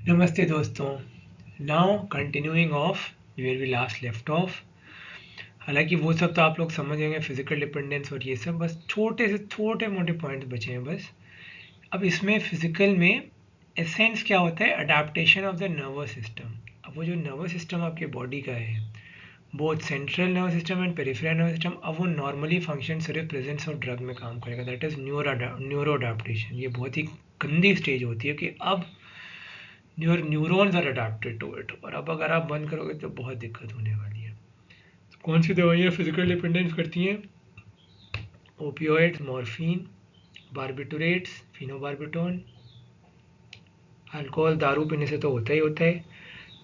नमस्ते दोस्तों। Now continuing off where we last left off. हालांकि वो सब तो आप लोग समझ गए, फिजिकल डिपेंडेंस और ये सब, बस छोटे से छोटे मोटे पॉइंट्स बचे हैं बस। अब इसमें फिजिकल में एसेंस क्या होता है? Adaptation of the nervous system. अब वो जो नर्वस सिस्टम आपके बॉडी का है, both central nervous system and peripheral nervous system, अब वो नॉर्मली फंक्शन सिर्फ प्रेजेंस ऑफ ड्रग में काम करेगा। That is neuro adaptation. ये बहुत ही गंदी स्टेज होती है कि अब your neurons are adapted to it, और अब अगर आप बंद करोगे तो बहुत दिक्कत होने वाली है। कौन सी दवाइयाँ फिजिकल डिपेंडेंस करती हैं? Opioids, morphine, barbiturates, phenobarbitone. Alcohol, दारू पीने से तो होता ही होता है।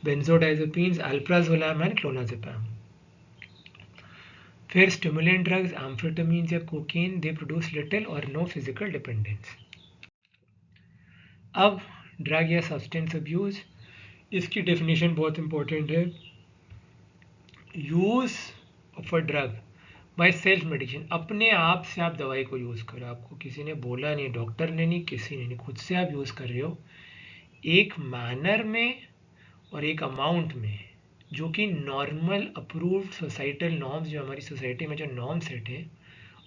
Benzodiazepines, alprazolam and clonazepam. फिर स्टिमुलेंट ड्रग्स, एम्फेटामिन्स या कोकेन, दे प्रोड्यूस लिटिल और नो फिजिकल डिपेंडेंस। अब ड्रग या सब्सटेंस अब्यूज, इसकी डेफिनेशन बहुत इंपॉर्टेंट है। Use of a drug by self medication, अपने आप से आप दवाई को यूज़ करो। आपको किसी ने बोला नहीं, डॉक्टर ने नहीं, किसी ने नहीं, खुद से आप यूज़ कर रहे हो एक मैनर में और एक अमाउंट में जो कि नॉर्मल अप्रूव्ड सोसाइटल नॉर्म्स, जो हमारी सोसाइटी में जो नॉर्म सेट है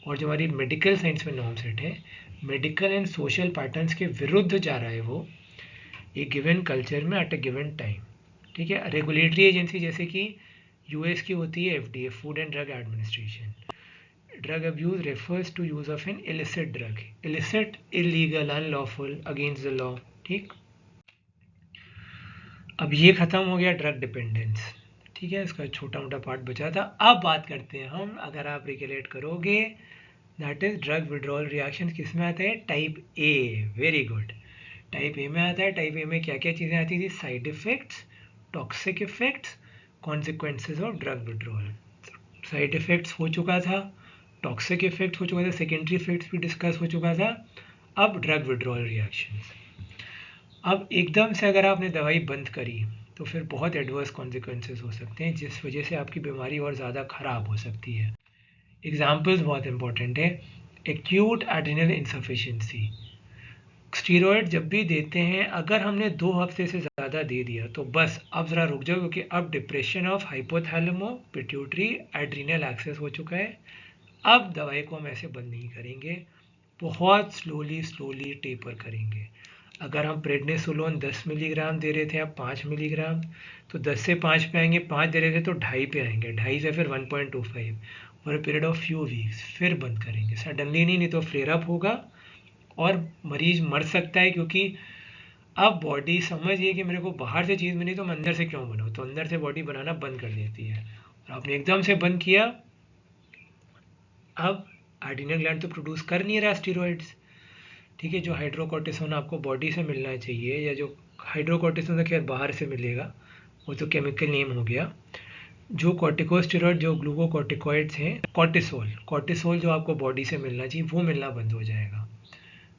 और जो हमारी मेडिकल साइंस में नॉर्म सेट है, मेडिकल एंड सोशल पैटर्न्स के विरुद्ध जा रहा है वो एक गिवन कल्चर में एट अ गिवन टाइम। ठीक है। रेगुलेटरी एजेंसी जैसे कि यूएस की होती है FDA, food and drug administration. Drug abuse refers to use of an illicit drug. Illicit, illegal, unlawful, against the law. ठीक। अब ये खत्म हो गया ड्रग डिपेंडेंस। ठीक है, इसका छोटा मोटा पार्ट बचा था। अब बात करते हैं हम, अगर आप रिकलेक्ट करोगे, that is drug withdrawal reaction किस में आता है? Type A. Very good. Type A में आता है। टाइप ए में क्या क्या चीज़ें आती थी? Side effects, toxic effects, consequences of drug withdrawal. Side effects हो चुका था, टॉक्सिक इफेक्ट हो चुका था, सेकेंडरी इफेक्ट्स भी डिस्कस हो चुका था। अब ड्रग विड्रॉल रिएक्शंस। अब एकदम से अगर आपने दवाई बंद करी तो फिर बहुत एडवर्स कॉन्सिक्वेंसेस हो सकते हैं, जिस वजह से आपकी बीमारी और ज़्यादा ख़राब हो सकती है। एग्जाम्पल्स बहुत इंपॉर्टेंट है। एक्यूट एड्रिनल इंसफिशिएंसी, स्टीरॉयड जब भी देते हैं, अगर हमने 2 हफ्ते से ज़्यादा दे दिया तो बस अब ज़रा रुक जाओ, क्योंकि अब depression of hypothalamo pituitary adrenal axis हो चुका है। अब दवाई को हम ऐसे बंद नहीं करेंगे, बहुत स्लोली स्लोली टेपर करेंगे। अगर हम प्रेडनिसोलोन 10 मिलीग्राम दे रहे थे, अब 5 मिलीग्राम, तो 10 से 5 पे आएंगे, 5 दे रहे थे तो 2.5 पे आएंगे, 2.5 से फिर 1.25, और पीरियड ऑफ फ्यू वीक्स, फिर बंद करेंगे सडनली नहीं तो फ्लेयर अप होगा और मरीज मर सकता है। क्योंकि अब बॉडी समझ गई कि मेरे को बाहर से चीज़ मिली तो मैं अंदर से क्यों बनाऊँ, तो अंदर से बॉडी बनाना बंद कर देती है। और आपने एकदम से बंद किया, अब एड्रिनल ग्लैंड तो प्रोड्यूस कर नहीं रहा स्टीरॉइड्स। ठीक है, जो हाइड्रोकोर्टिसोन आपको बॉडी से मिलना चाहिए, या जो हाइड्रोकोर्टिसोन तो खैर बाहर से मिलेगा, वो तो केमिकल नेम हो गया। जो कॉर्टिकोस्टेरॉइड, जो ग्लूकोकॉर्टिकॉइड्स हैं, कॉर्टिसोल, कॉर्टिसोल जो आपको बॉडी से मिलना चाहिए वो मिलना बंद हो जाएगा,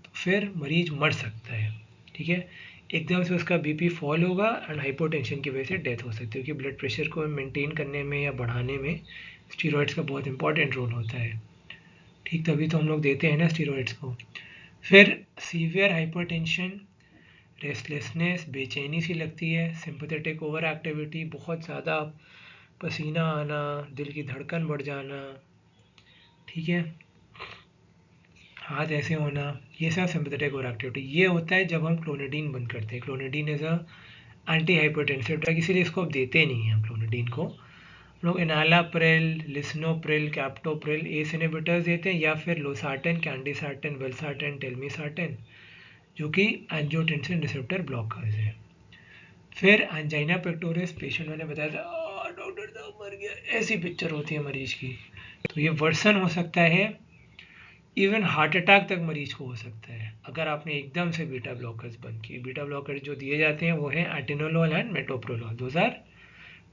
तो फिर मरीज मर सकता है। ठीक है, एकदम से उसका बीपी फॉल होगा एंड हाइपोटेंशन की वजह से डेथ हो सकती है, क्योंकि ब्लड प्रेशर को मेंटेन करने में या बढ़ाने में स्टीरॉइड्स का बहुत इंपॉर्टेंट रोल होता है। ठीक, तभी तो हम लोग देते हैं ना स्टीरॉइड्स को। फिर सीवियर हाइपरटेंशन, रेस्टलेसनेस, बेचैनी सी लगती है, सिंपैथेटिक ओवर एक्टिविटी, बहुत ज़्यादा पसीना आना, दिल की धड़कन बढ़ जाना, ठीक है, हाथ ऐसे होना, ये सब सिंपैथेटिक ओवर एक्टिविटी। ये होता है जब हम क्लोनिडीन बंद करते हैं। Clonidine is a anti hypertensive drug, इसीलिए इसको अब देते नहीं हैं हम क्लोनिडीन को। हम लोग एनालाप्रिल, लिस्नोप्रिल, कैप्टोप्रिल, एस इनहिबिटर्स देते हैं, या फिर लोसार्टन, कैंडिसार्टन, वेल्सार्टन, टेलमिसार्टन, जो कि एंजियोटेंसिन रिसेप्टर ब्लॉकर्स है। फिर एंजाइना पेक्टोरिस, पेशेंट मैंने बताया था डॉक्टर साहब मर गया, ऐसी पिक्चर होती है मरीज की, तो ये वर्सन हो सकता है, इवन हार्ट अटैक तक मरीज को हो सकता है अगर आपने एकदम से बीटा ब्लॉकर्स बंद किए। बीटा ब्लॉकर्स जो दिए जाते हैं वो हैं atenolol and metoprolol, those are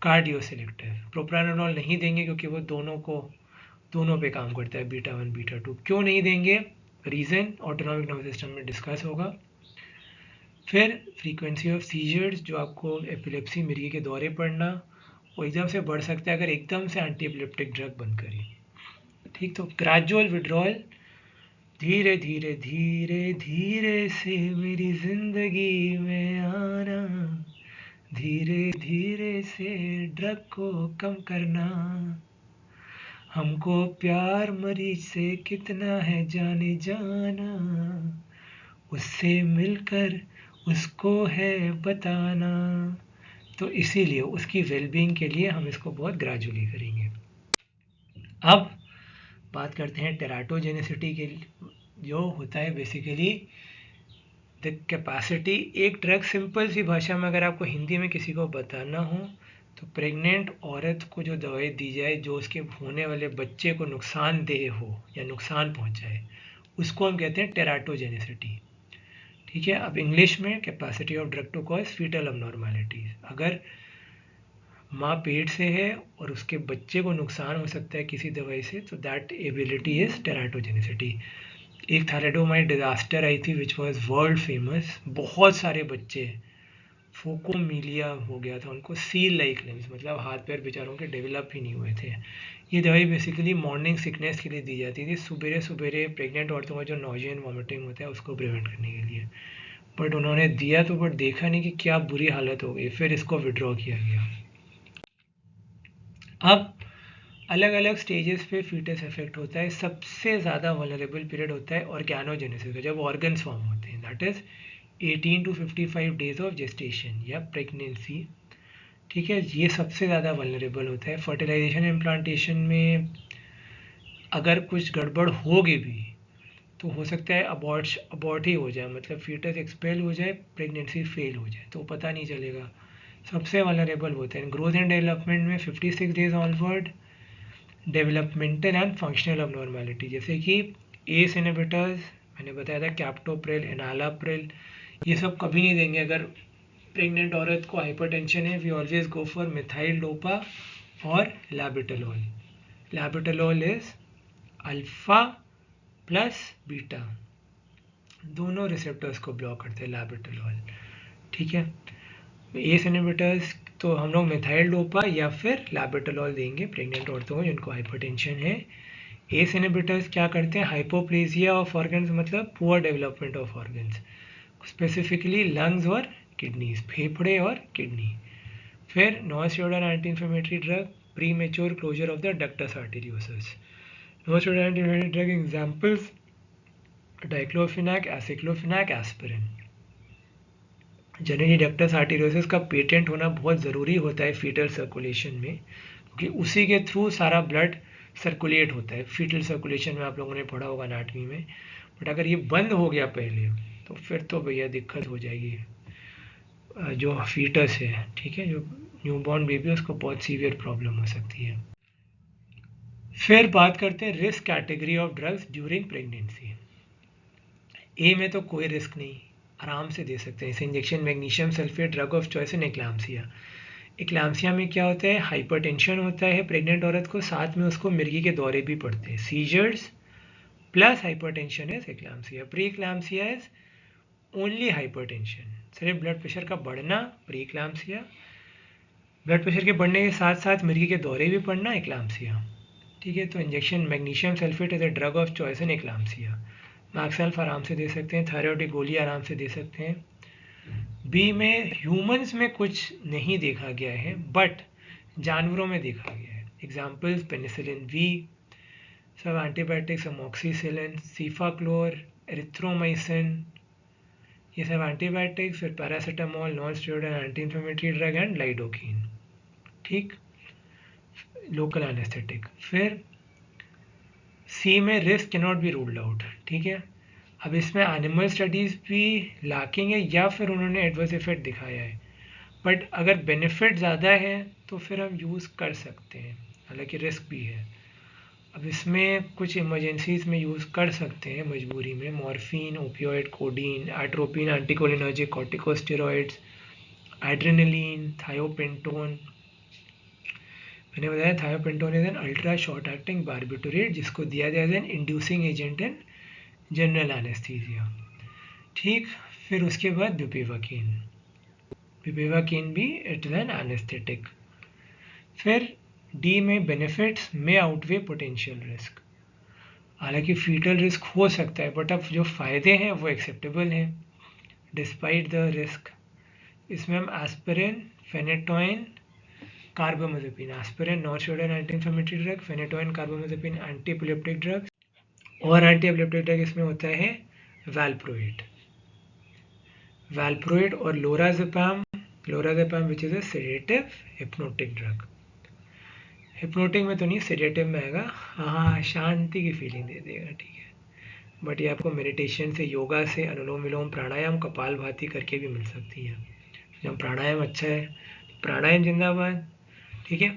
cardio selective. Propranolol नहीं देंगे क्योंकि वो दोनों पे काम करता है, बीटा 1 बीटा 2। क्यों नहीं देंगे? रीज़न ऑटोनॉमिक नर्वस सिस्टम में डिस्कस होगा। फिर फ्रीक्वेंसी ऑफ सीजर्स, जो आपको एपिलेप्सी, मिर्गी के दौरे पड़ना, वो एकदम से बढ़ सकता है अगर एकदम से एंटी एपिलेप्टिक ड्रग बंद करें। ठीक, तो ग्रेजुअल विड्रॉल, धीरे धीरे धीरे धीरे से मेरी जिंदगी में आना, से ड्रग को कम करना, हमको प्यार मरीज से कितना है जाने जाना, उससे मिलकर उसको है बताना। तो इसीलिए उसकी वेलबींग के लिए हम इसको बहुत ग्रेजुअली करेंगे। अब बात करते हैं टेराटोजेनिसिटी के, जो होता है बेसिकली द कैपेसिटी। एक ड्रग, सिंपल सी भाषा में अगर आपको हिंदी में किसी को बताना हो, तो प्रेग्नेंट औरत को जो दवाई दी जाए जो उसके होने वाले बच्चे को नुकसानदेह हो या नुकसान पहुंचाए, उसको हम कहते हैं टेराटोजेनिसिटी। ठीक है। अब इंग्लिश में capacity of drug to cause fetal abnormalities. अगर माँ पेट से है और उसके बच्चे को नुकसान हो सकता है किसी दवाई से, तो दैट एबिलिटी इज टेराटोजेनिसिटी। एक थैलेडोमाइड डिजास्टर आई थी विच वाज वर्ल्ड फेमस, बहुत सारे बच्चे फोकोमीलिया हो गया था उनको, सील लाइक लिम्स, मतलब हाथ पैर बेचारों के डेवलप ही नहीं हुए थे। ये दवाई बेसिकली मॉर्निंग सिकनेस के लिए दी जाती थी, सुबेरे सुबेरे प्रेग्नेंट औरतों का जो नोजिया एंड वॉमिटिंग होता है उसको प्रिवेंट करने के लिए। बट उन्होंने दिया तो, बट देखा नहीं कि क्या बुरी हालत हो गई, फिर इसको विड्रॉ किया गया। अब अलग अलग स्टेजेस पे फीटस इफेक्ट होता है। सबसे ज़्यादा वल्नरेबल पीरियड होता है ऑर्गेनोजेनेसिस का, जब ऑर्गन्स फॉर्म होते हैं, that is 18 to 55 days of gestation या प्रेगनेंसी। ठीक है, ये सबसे ज़्यादा वल्नरेबल होता है। फर्टिलाइजेशन इम्प्लांटेशन में अगर कुछ गड़बड़ होगी भी तो हो सकता है अबॉर्ट ही हो जाए, मतलब फीटस एक्सपेल हो जाए, प्रेगनेंसी फेल हो जाए, तो पता नहीं चलेगा। सबसे वल्नरेबल होते हैं। ग्रोथ एंड डेवलपमेंट में 56 days onward developmental and functional अबनॉर्मैलिटी, जैसे कि एस इनहिबिटर्स मैंने बताया था, कैप्टोप्रिल, एनालाप्रिल, ये सब कभी नहीं देंगे। अगर प्रेग्नेंट औरत को हाइपरटेंशन है, we always go for methyl dopa और labetalol. Labetalol is alpha plus beta, दोनों रिसेप्टर्स को ब्लॉक करते हैं लैबिटोलोल। ठीक है, एस इनहिबिटर्स तो हम लोग मिथाइल डोपा या फिर लैबिटोलोल देंगे प्रेग्नेंट औरतों को जिनको हाइपरटेंशन है। एस इनहिबिटर्स क्या करते हैं, हाइपोप्लेजिया ऑफ ऑर्गन्स, मतलब poor development of organs, specifically lungs और किडनीज, फेफड़े और किडनी। फिर non steroidal anti inflammatory drug, premature closure of the ductus arteriosus. Non steroidal anti inflammatory drug examples diclofenac, aceclofenac, aspirin. Generally ductus arteriosus का patent होना बहुत ज़रूरी होता है फीटल सर्कुलेशन में, क्योंकि उसी के थ्रू सारा ब्लड सर्कुलेट होता है। फीटल सर्कुलेशन में आप लोगों ने पढ़ा होगा एनाटॉमी में। बट अगर ये बंद हो गया पहले, तो फिर तो भैया दिक्कत हो जाएगी जो फीटस है। ठीक है, जो न्यूबॉर्न बेबी है उसको बहुत सीवियर प्रॉब्लम हो सकती है। फिर बात करते हैं risk category of drugs during pregnancy. A में तो कोई रिस्क नहीं, आराम से दे सकते हैं इसे injection. Magnesium sulphate drug of choice in eclampsia. Eclampsia में क्या होता है, हाइपरटेंशन होता है प्रेग्नेंट औरत को, साथ में उसको मिर्गी के दौरे भी पड़ते हैं। Seizures plus hypertension is eclampsia. Pre eclampsia is only hypertension, सिर्फ ब्लड प्रेशर का बढ़ना प्री एक्लाम्सिया, ब्लड प्रेशर के बढ़ने के साथ साथ मिर्गी के दौरे भी पड़ना एक्लाम्सिया। ठीक है, तो injection magnesium sulphate is a drug of choice in eclampsia. Magsulf आराम से दे सकते हैं, थायराइड की गोली आराम से दे सकते हैं। बी में ह्यूमंस में कुछ नहीं देखा गया है, बट जानवरों में देखा गया है। एग्जाम्पल्स पेनिसिलिन वी, सब एंटीबायोटिक्स, अमोक्सिसिलिन, सीफाक्लोर, एरिथ्रोमाइसिन, ये सब एंटीबायोटिक्स। फिर paracetamol, non steroidal anti inflammatory drug and lidocaine. ठीक, लोकल एनेस्थेटिक। फिर सी में risk cannot be ruled out. ठीक है, अब इसमें एनिमल स्टडीज़ भी लैकिंग है या फिर उन्होंने एडवर्स इफेक्ट दिखाया है, बट अगर बेनिफिट ज़्यादा है तो फिर हम यूज़ कर सकते हैं, हालांकि रिस्क भी है। अब इसमें कुछ इमरजेंसीज में यूज़ कर सकते हैं मजबूरी में, morphine, opioid, codeine, atropine, anticholinergic, corticosteroids, adrenaline, thiopentone. मैंने बताया thiopentone is an ultra short acting barbiturate जिसको दिया जाए an inducing agent in general anaesthesia. ठीक, फिर उसके बाद ब्यूपेवाकिन, ब्यूपेवाकिन भी इट इज एन एनेस्थेटिक। फिर डी में बेनिफिट्स में आउटवे पोटेंशियल रिस्क, हालांकि फीटल रिस्क हो सकता है बट अब जो फ़ायदे हैं वो एक्सेप्टेबल हैं डिस्पाइट द रिस्क। इसमें हम aspirin, phenytoin, carbamazepine aspirin non steroidal anti inflammatory drug, phenytoin carbamazepine anti epileptic drug, और एंटी एपिलेप्टिक ड्रग इसमें होता है वैल्प्रोइड और lorazepam which is a sedative hypnotic drug. Hypnotic में तो नहीं, सेडेटिव में आएगा। हाँ, शांति की फीलिंग दे देगा, ठीक है। बट ये आपको मेडिटेशन से, योगा से, अनुलोम विलोम, प्राणायाम, कपालभाति करके भी मिल सकती है। जब प्राणायाम अच्छा है, प्राणायाम जिंदाबाद, ठीक है।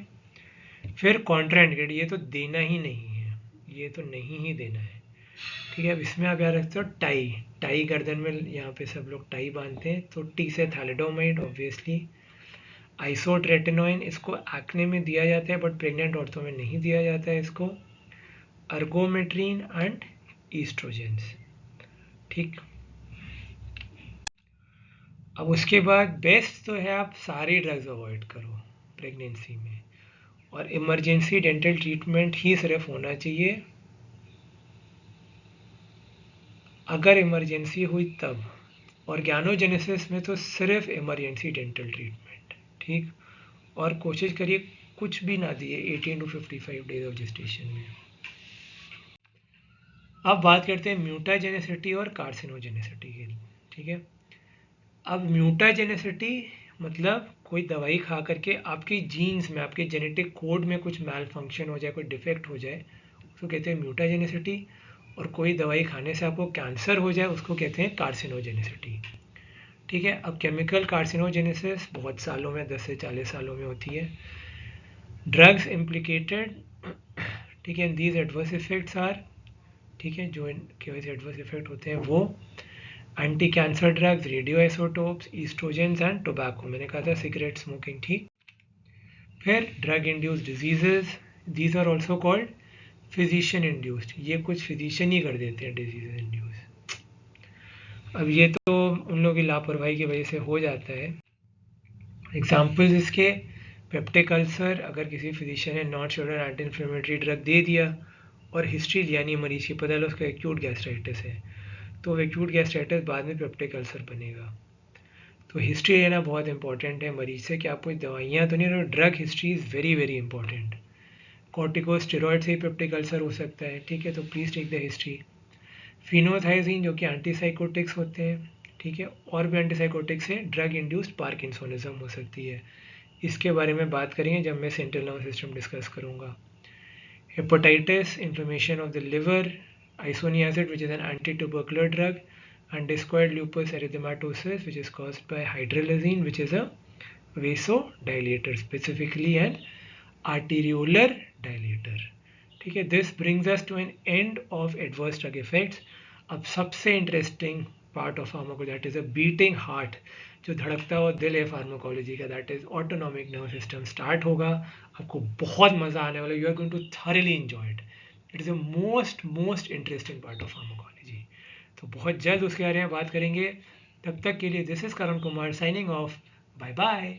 फिर कॉन्ट्राइंडिकेट, ये तो देना ही नहीं है, ये तो नहीं ही देना है, ठीक है। अब इसमें आप याद रखते हो टाई गर्दन में यहाँ पे सब लोग टाई बांधते हैं, तो टी से थैलिडोमाइड ऑब्वियसली। आइसोट्रेटिनोइन इसको एक्ने में दिया जाता है, बट प्रेग्नेंट औरतों में नहीं दिया जाता है इसको। अर्गोमेट्रिन एंड ईस्ट्रोजेंस, ठीक। अब उसके बाद बेस्ट तो है आप सारी ड्रग्स अवॉइड करो प्रेगनेंसी में, और इमरजेंसी डेंटल ट्रीटमेंट ही सिर्फ होना चाहिए अगर इमरजेंसी हुई तब, और ज्ञानोजेनेसिस में तो सिर्फ इमरजेंसी डेंटल ट्रीटमेंट, ठीक। और कोशिश करिए कुछ भी ना दिए 18 to 55 डेज ऑफ जेस्टेशन में। अब बात करते हैं म्यूटाजेनेसिटी और कार्सिनोजेनेसिटी की, ठीक है। अब म्यूटाजेनेसिटी मतलब कोई दवाई खा करके आपकी जीन्स में, आपके जेनेटिक कोड में कुछ मैल फंक्शन हो जाए, कोई डिफेक्ट हो जाए, उसको कहते हैं म्यूटाजेनेसिटी। और कोई दवाई खाने से आपको कैंसर हो जाए, उसको कहते हैं कार्सिनोजेनेसिटी, ठीक है। अब केमिकल कार्सिनोजेनेसिस बहुत सालों में, 10 से 40 सालों में होती है। ड्रग्स इम्प्लिकेटेड, ठीक है, दीज एडवर्स इफेक्ट्स आर, ठीक है, जो इनके वजह से एडवर्स इफेक्ट होते हैं वो anti cancer drugs, radio isotopes, oestrogens and tobacco, मैंने कहा था सिगरेट स्मोकिंग, ठीक। फिर drug induced diseases, these are also called physician induced, ये कुछ फिजिशियन ही कर देते हैं डिजीज इंड्यूस। अब ये तो उन लोगों की लापरवाही की वजह से हो जाता है। एग्जाम्पल्स इसके, पेप्टिक अल्सर, अगर किसी फिजिशियन ने non steroidal anti inflammatory drug दे दिया और हिस्ट्री लिया नहीं मरीज की, पता चला उसका एक्यूट गैस्ट्राइटिस है, तो एक्यूट गैस्ट्राइटिस बाद में पेप्टिक अल्सर बनेगा। तो हिस्ट्री लेना बहुत इंपॉर्टेंट है मरीज से, कि आप कोई दवाइयाँ तो नहीं रहे, drug history is very very important. Corticosteroid से ही पेप्टिक अल्सर हो सकता है, ठीक है, तो प्लीज़ टेक द हिस्ट्री। फिनोथाइजीन जो कि एंटीसाइकोटिक्स होते हैं, ठीक है, और भी एंटीसाइकोटिक्स से ड्रग इंड्यूस्ड पार्किंसोनिज्म हो सकती है, इसके बारे में बात करेंगे जब मैं सेंट्रल नर्वस सिस्टम डिस्कस करूँगा। Hepatitis, inflammation of the liver, isoniazid which is an anti-tubercular drug, and discoid lupus erythematosus which is caused by hydralazine which is a vasodilator, specifically an arteriolar dilator, ठीक है। This brings us to an end of adverse drug effects. अब सबसे interesting part of pharmacology, that is a beating heart, जो धड़कता हुआ दिल है pharmacology का, that is autonomic nervous system, start होगा। आपको बहुत मजा आने वाला, you are going to thoroughly enjoy it. It is a most interesting part of pharmacology. तो बहुत जल्द उसके बारे में बात करेंगे। तब तक के लिए this is Karan Kumar signing off, bye bye.